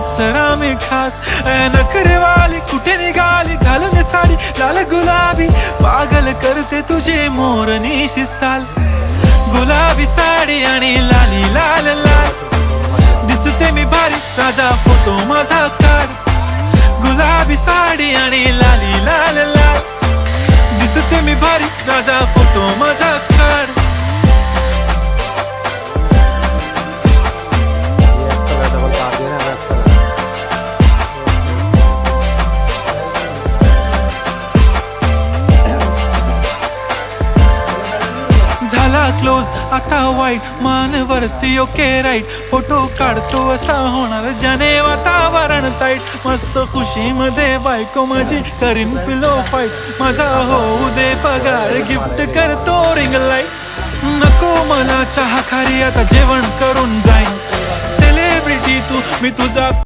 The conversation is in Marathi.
अप्सरा मी खास नखरेवाली कुठे निघाली घालून साडी लाल गुलाबी पागल करते तुझे मोरनीशी चाल गुलाबी साडी आणि लाली लाल लाल दिसते मी भारी राजा फोटो माझा काढ गुलाबी साडी आणि लाली लाल लाल दिसते मी भारी राजा फोटो माझा काढ झाला क्लोज आता वाईट मानवरती ओके राईट फोटो काढतो असा होणार ज्याने वातावरण ताईट मस्त खुशी मध्ये बायको माझी करीन पिलो फाईट माझा होऊ दे पगार गिफ्ट करतो रिंग लाईट नको मला चहा खारी आता जेवण करून जाईन सेलिब्रिटी तू मी तुझा